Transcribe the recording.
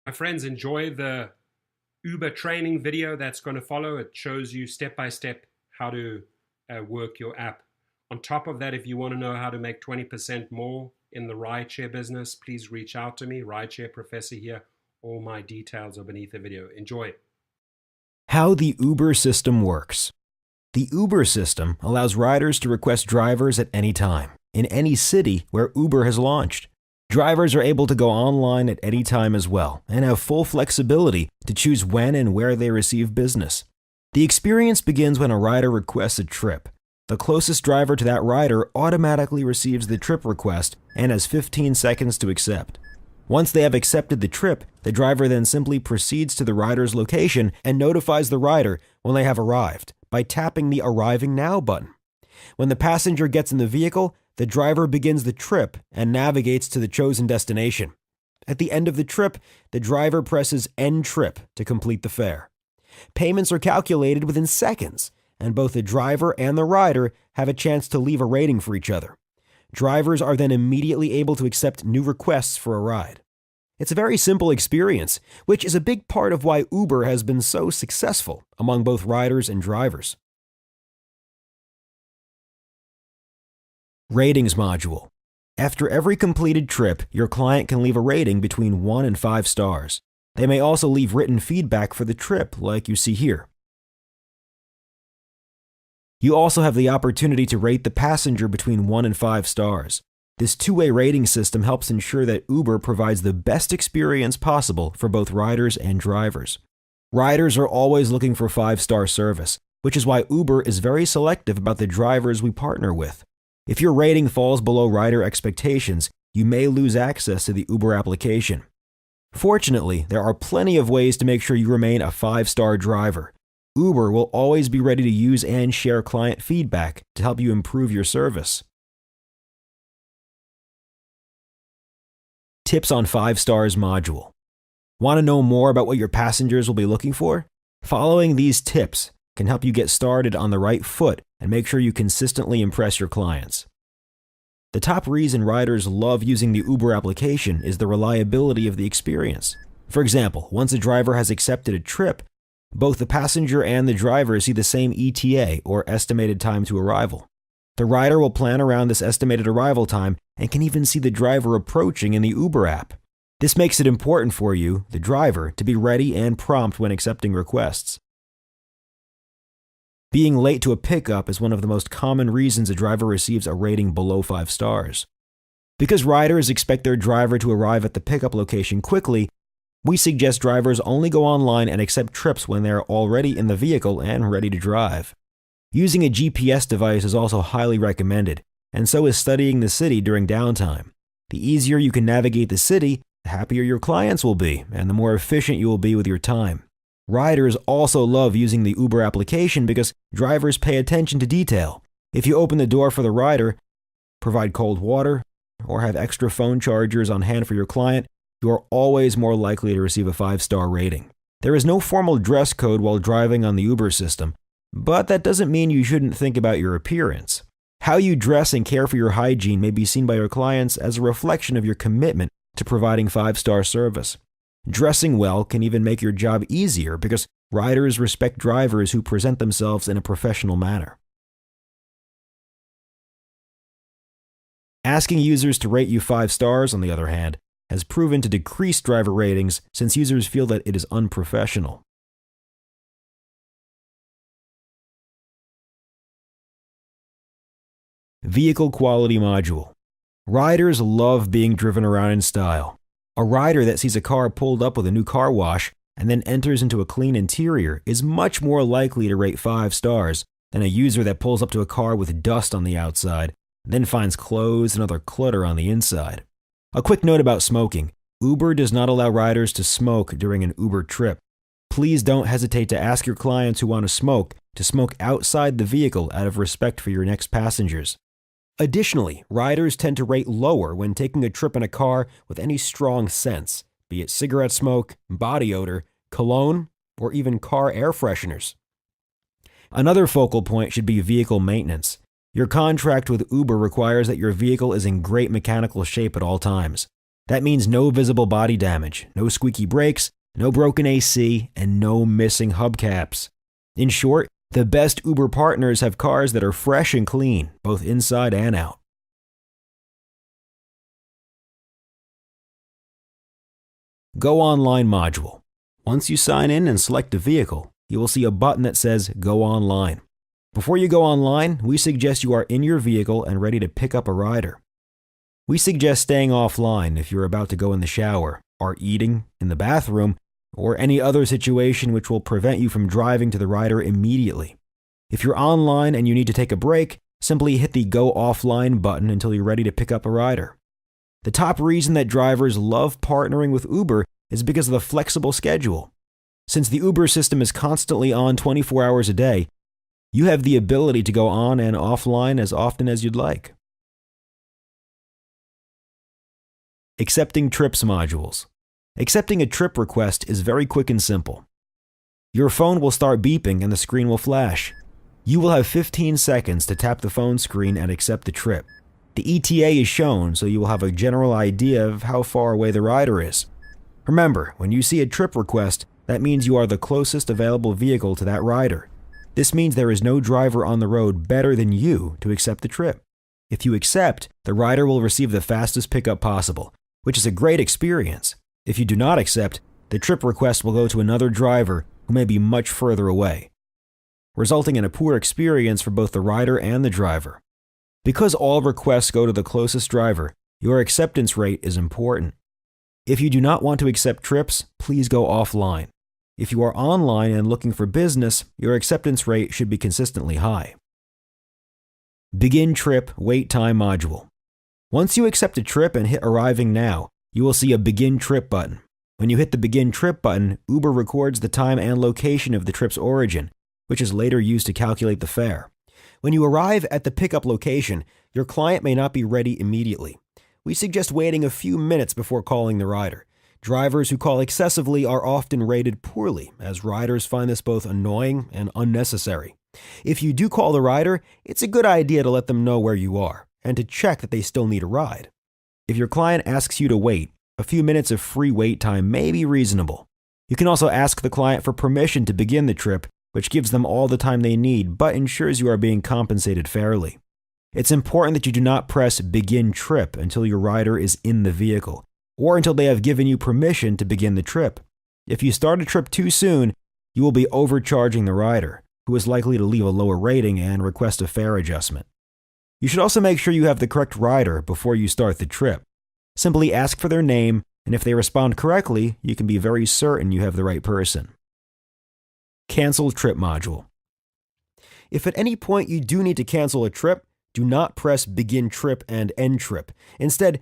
My friends, enjoy the Uber training video that's going to follow. It shows you step by step how to work your app. On top of that, if you want to know how to make 20% more in the rideshare business, please reach out to me, Rideshare Professor here. All my details are beneath the video. Enjoy. How the Uber system works. The Uber system allows riders to request drivers at any time, in any city where Uber has launched. Drivers are able to go online at any time as well and have full flexibility to choose when and where they receive business. The experience begins when a rider requests a trip. The closest driver to that rider automatically receives the trip request and has 15 seconds to accept. Once they have accepted the trip, the driver then simply proceeds to the rider's location and notifies the rider when they have arrived by tapping the Arriving Now button. When the passenger gets in the vehicle, the driver begins the trip and navigates to the chosen destination. At the end of the trip, the driver presses End Trip to complete the fare. Payments are calculated within seconds, and both the driver and the rider have a chance to leave a rating for each other. Drivers are then immediately able to accept new requests for a ride. It's a very simple experience, which is a big part of why Uber has been so successful among both riders and drivers. Ratings module. After every completed trip, your client can leave a rating between 1 and 5 stars. They may also leave written feedback for the trip, like you see here. You also have the opportunity to rate the passenger between 1 and 5 stars. This two-way rating system helps ensure that Uber provides the best experience possible for both riders and drivers. Riders are always looking for 5-star service, which is why Uber is very selective about the drivers we partner with. If your rating falls below rider expectations, you may lose access to the Uber application. Fortunately, there are plenty of ways to make sure you remain a 5-star driver. Uber will always be ready to use and share client feedback to help you improve your service. Tips on 5 stars module. Want to know more about what your passengers will be looking for? Following these tips can help you get started on the right foot and make sure you consistently impress your clients. The top reason riders love using the Uber application is the reliability of the experience. For example, once a driver has accepted a trip, both the passenger and the driver see the same ETA, or estimated time to arrival. The rider will plan around this estimated arrival time and can even see the driver approaching in the Uber app. This makes it important for you, the driver, to be ready and prompt when accepting requests. Being late to a pickup is one of the most common reasons a driver receives a rating below 5 stars. Because riders expect their driver to arrive at the pickup location quickly, we suggest drivers only go online and accept trips when they are already in the vehicle and ready to drive. Using a GPS device is also highly recommended, and so is studying the city during downtime. The easier you can navigate the city, the happier your clients will be, and the more efficient you will be with your time. Riders also love using the Uber application because drivers pay attention to detail. If you open the door for the rider, provide cold water, or have extra phone chargers on hand for your client, you are always more likely to receive a 5-star rating. There is no formal dress code while driving on the Uber system, but that doesn't mean you shouldn't think about your appearance. How you dress and care for your hygiene may be seen by your clients as a reflection of your commitment to providing 5-star service. Dressing well can even make your job easier because riders respect drivers who present themselves in a professional manner. Asking users to rate you 5 stars, on the other hand, has proven to decrease driver ratings since users feel that it is unprofessional. Vehicle quality module. Riders love being driven around in style. A rider that sees a car pulled up with a new car wash and then enters into a clean interior is much more likely to rate 5 stars than a user that pulls up to a car with dust on the outside, then finds clothes and other clutter on the inside. A quick note about smoking. Uber does not allow riders to smoke during an Uber trip. Please don't hesitate to ask your clients who want to smoke outside the vehicle out of respect for your next passengers. Additionally, riders tend to rate lower when taking a trip in a car with any strong scents, be it cigarette smoke, body odor, cologne, or even car air fresheners. Another focal point should be vehicle maintenance. Your contract with Uber requires that your vehicle is in great mechanical shape at all times. That means no visible body damage, no squeaky brakes, no broken AC, and no missing hubcaps. In short, the best Uber partners have cars that are fresh and clean, both inside and out. Go Online module. Once you sign in and select a vehicle, you will see a button that says Go Online. Before you go online, we suggest you are in your vehicle and ready to pick up a rider. We suggest staying offline if you're about to go in the shower, are eating, in the bathroom, or any other situation which will prevent you from driving to the rider immediately. If you're online and you need to take a break, simply hit the Go Offline button until you're ready to pick up a rider. The top reason that drivers love partnering with Uber is because of the flexible schedule. Since the Uber system is constantly on 24 hours a day, you have the ability to go on and offline as often as you'd like. Accepting trips modules. Accepting a trip request is very quick and simple. Your phone will start beeping and the screen will flash. You will have 15 seconds to tap the phone screen and accept the trip. The ETA is shown, so you will have a general idea of how far away the rider is. Remember, when you see a trip request, that means you are the closest available vehicle to that rider. This means there is no driver on the road better than you to accept the trip. If you accept, the rider will receive the fastest pickup possible, which is a great experience. If you do not accept, the trip request will go to another driver who may be much further away, resulting in a poor experience for both the rider and the driver. Because all requests go to the closest driver, your acceptance rate is important. If you do not want to accept trips, please go offline. If you are online and looking for business, your acceptance rate should be consistently high. Begin Trip Wait Time module. Once you accept a trip and hit Arriving Now, you will see a Begin Trip button. When you hit the Begin Trip button, Uber records the time and location of the trip's origin, which is later used to calculate the fare. When you arrive at the pickup location, your client may not be ready immediately. We suggest waiting a few minutes before calling the rider. Drivers who call excessively are often rated poorly, as riders find this both annoying and unnecessary. If you do call the rider, it's a good idea to let them know where you are, and to check that they still need a ride. If your client asks you to wait, a few minutes of free wait time may be reasonable. You can also ask the client for permission to begin the trip, which gives them all the time they need, but ensures you are being compensated fairly. It's important that you do not press Begin Trip until your rider is in the vehicle, or until they have given you permission to begin the trip. If you start a trip too soon, you will be overcharging the rider, who is likely to leave a lower rating and request a fare adjustment. You should also make sure you have the correct rider before you start the trip. Simply ask for their name, and if they respond correctly, you can be very certain you have the right person. Cancel Trip module. If at any point you do need to cancel a trip, do not press Begin Trip and End Trip. Instead,